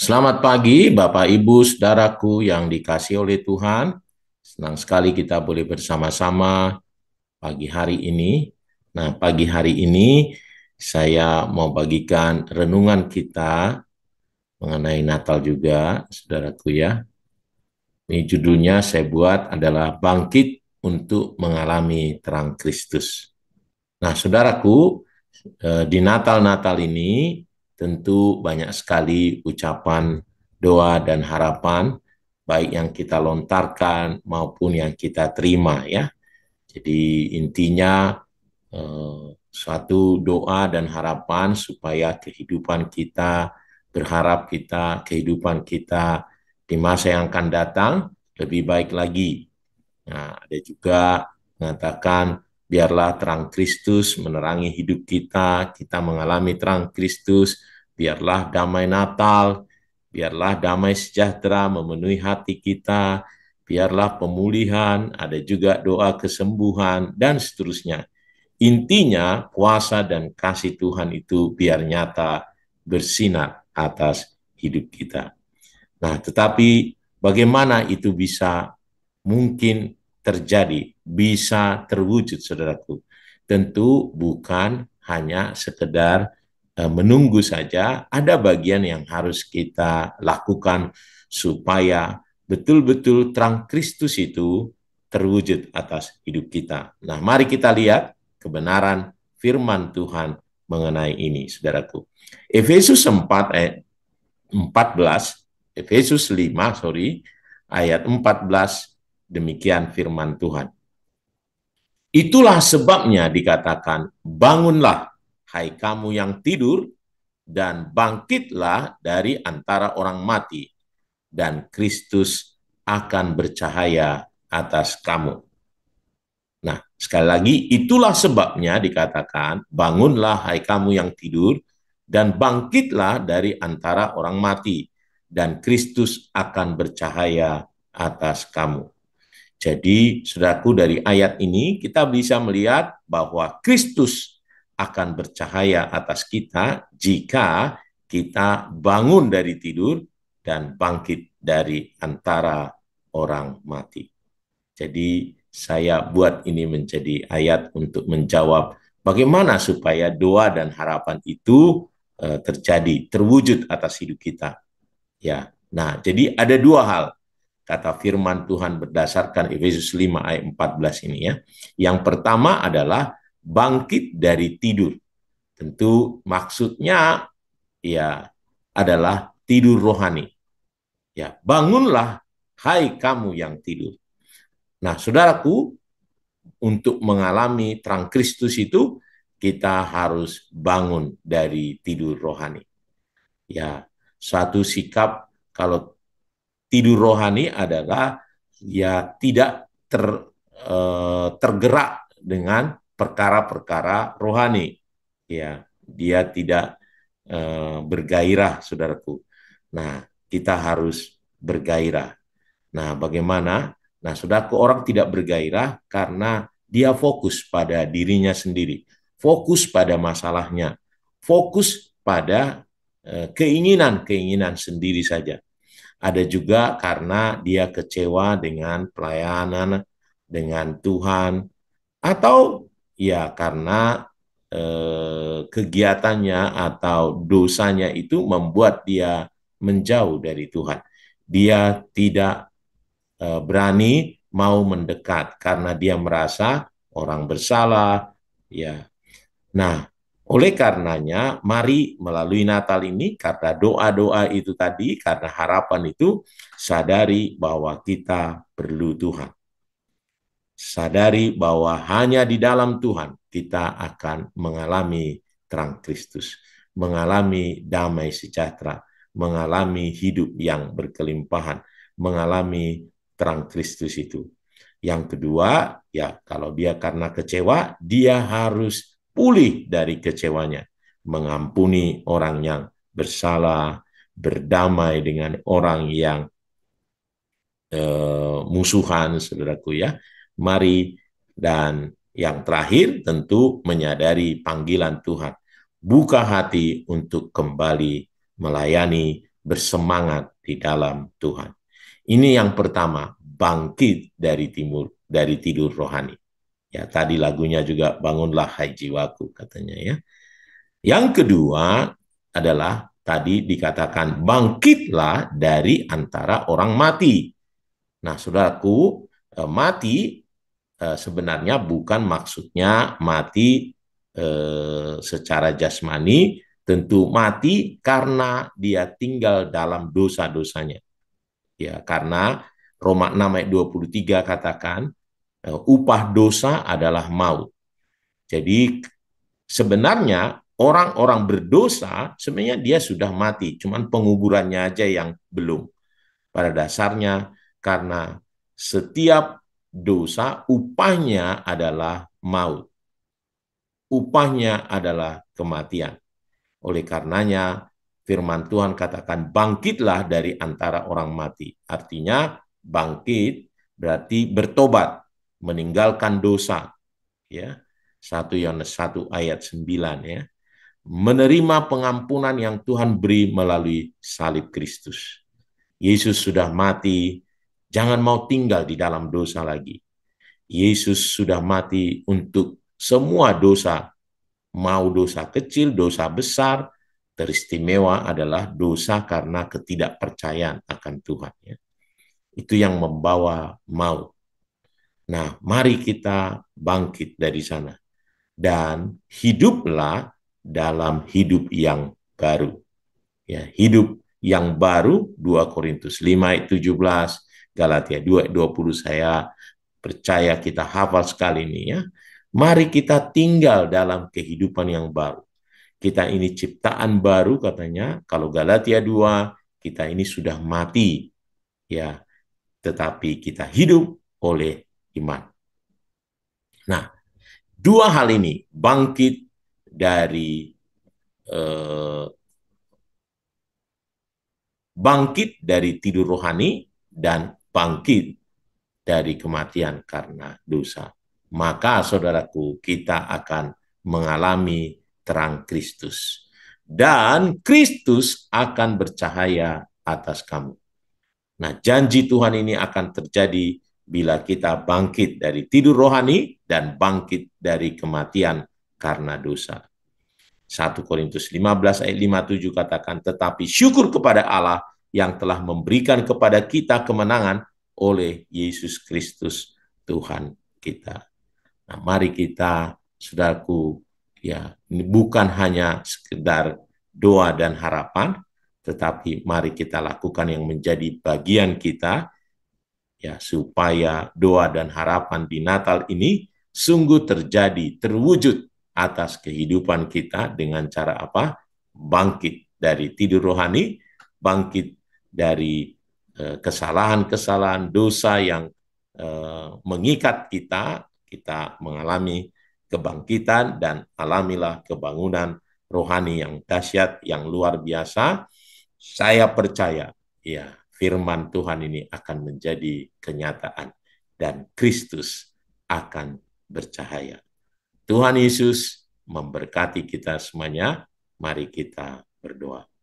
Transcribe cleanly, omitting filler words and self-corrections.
Selamat pagi, Bapak, Ibu, saudaraku yang dikasihi oleh Tuhan. Senang sekali kita boleh bersama-sama pagi hari ini. Nah, pagi hari ini saya mau bagikan renungan kita mengenai Natal juga, saudaraku ya. Ini judulnya saya buat adalah Bangkit untuk Mengalami Terang Kristus. Nah, saudaraku, di Natal-Natal ini tentu banyak sekali ucapan doa dan harapan, baik yang kita lontarkan maupun yang kita terima ya. Jadi intinya suatu doa dan harapan supaya kehidupan kita, berharap kita, kehidupan kita di masa yang akan datang lebih baik lagi. Nah, ada juga mengatakan biarlah terang Kristus menerangi hidup kita, kita mengalami terang Kristus, biarlah damai Natal, biarlah damai sejahtera memenuhi hati kita, biarlah pemulihan, ada juga doa kesembuhan, dan seterusnya. Intinya, kuasa dan kasih Tuhan itu biar nyata bersinar atas hidup kita. Nah, tetapi bagaimana itu bisa mungkin terjadi, bisa terwujud, saudaraku? Tentu bukan hanya sekedar menunggu saja, ada bagian yang harus kita lakukan supaya betul-betul terang Kristus itu terwujud atas hidup kita. Nah, mari kita lihat kebenaran firman Tuhan mengenai ini, saudaraku. Efesus 4 ayat 14, Efesus 5, ayat 14, demikian firman Tuhan. Itulah sebabnya dikatakan, bangunlah, hai kamu yang tidur, dan bangkitlah dari antara orang mati, dan Kristus akan bercahaya atas kamu. Nah, sekali lagi, itulah sebabnya dikatakan, bangunlah hai kamu yang tidur, dan bangkitlah dari antara orang mati, dan Kristus akan bercahaya atas kamu. Jadi, saudaraku, dari ayat ini kita bisa melihat bahwa Kristus akan bercahaya atas kita jika kita bangun dari tidur dan bangkit dari antara orang mati. Jadi, saya buat ini menjadi ayat untuk menjawab bagaimana supaya doa dan harapan itu terjadi, terwujud atas hidup kita. Ya, nah, jadi ada dua hal kata firman Tuhan berdasarkan Efesus 5 ayat 14 ini ya. Yang pertama adalah bangkit dari tidur. Tentu maksudnya ya adalah tidur rohani. Ya, bangunlah hai kamu yang tidur. Nah, saudaraku, untuk mengalami terang Kristus itu kita harus bangun dari tidur rohani. Ya, suatu sikap kalau tidur rohani adalah ya tidak tergerak dengan perkara-perkara rohani. Ya, dia tidak bergairah, saudaraku. Nah, kita harus bergairah. Nah, bagaimana? Nah, saudaraku, orang tidak bergairah karena dia fokus pada dirinya sendiri, fokus pada masalahnya, fokus pada keinginan-keinginan sendiri saja. Ada juga karena dia kecewa dengan pelayanan, dengan Tuhan, atau ya karena kegiatannya atau dosanya itu membuat dia menjauh dari Tuhan. Dia tidak berani mau mendekat karena dia merasa orang bersalah. Ya, nah, oleh karenanya, mari melalui Natal ini, karena doa-doa itu tadi, karena harapan itu, sadari bahwa kita perlu Tuhan. Sadari bahwa hanya di dalam Tuhan kita akan mengalami terang Kristus, mengalami damai sejahtera, mengalami hidup yang berkelimpahan, mengalami terang Kristus itu. Yang kedua, ya kalau dia karena kecewa, dia harus pulih dari kecewanya, mengampuni orang yang bersalah, berdamai dengan orang yang musuhan, saudaraku ya. Mari, dan yang terakhir tentu menyadari panggilan Tuhan. Buka hati untuk kembali melayani, bersemangat di dalam Tuhan. Ini yang pertama, bangkit dari tidur rohani. Ya, tadi lagunya juga bangunlah hai jiwaku katanya ya. Yang kedua adalah tadi dikatakan bangkitlah dari antara orang mati. Nah, saudaraku, mati sebenarnya bukan maksudnya mati secara jasmani, tentu mati karena dia tinggal dalam dosa-dosanya. Ya, karena Roma 6 ayat 23 katakan upah dosa adalah maut. Jadi sebenarnya orang-orang berdosa sebenarnya dia sudah mati, cuman penguburannya aja yang belum. Pada dasarnya karena setiap dosa upahnya adalah maut. Upahnya adalah kematian. Oleh karenanya firman Tuhan katakan bangkitlah dari antara orang mati. Artinya bangkit berarti bertobat, meninggalkan dosa. Ya. 1 Yohanes 1 ayat 9 ya. Menerima pengampunan yang Tuhan beri melalui salib Kristus. Yesus sudah mati, jangan mau tinggal di dalam dosa lagi. Yesus sudah mati untuk semua dosa, mau dosa kecil, dosa besar, teristimewa adalah dosa karena ketidakpercayaan akan Tuhan. Ya. Itu yang membawa maut. Nah, mari kita bangkit dari sana dan hiduplah dalam hidup yang baru. Ya, hidup yang baru 2 Korintus 5 ayat 17, Galatia 2 ayat 20 saya percaya kita hafal sekali ini ya. Mari kita tinggal dalam kehidupan yang baru. Kita ini ciptaan baru katanya, kalau Galatia 2 kita ini sudah mati ya, tetapi kita hidup oleh iman. Nah, dua hal ini bangkit dari eh, tidur rohani dan bangkit dari kematian karena dosa. Maka saudaraku, kita akan mengalami terang Kristus. Dan Kristus akan bercahaya atas kamu. Nah, janji Tuhan ini akan terjadi bila kita bangkit dari tidur rohani dan bangkit dari kematian karena dosa. 1 Korintus 15 ayat 57 katakan, tetapi syukur kepada Allah yang telah memberikan kepada kita kemenangan oleh Yesus Kristus Tuhan kita. Nah, mari kita, saudaraku, ya, ini bukan hanya sekedar doa dan harapan, tetapi mari kita lakukan yang menjadi bagian kita, ya, supaya doa dan harapan di Natal ini sungguh terjadi, terwujud atas kehidupan kita dengan cara apa? Bangkit dari tidur rohani, bangkit dari kesalahan-kesalahan dosa yang mengikat kita, kita mengalami kebangkitan dan alamilah kebangunan rohani yang dahsyat, yang luar biasa. Saya percaya, ya, firman Tuhan ini akan menjadi kenyataan dan Kristus akan bercahaya. Tuhan Yesus memberkati kita semuanya. Mari kita berdoa.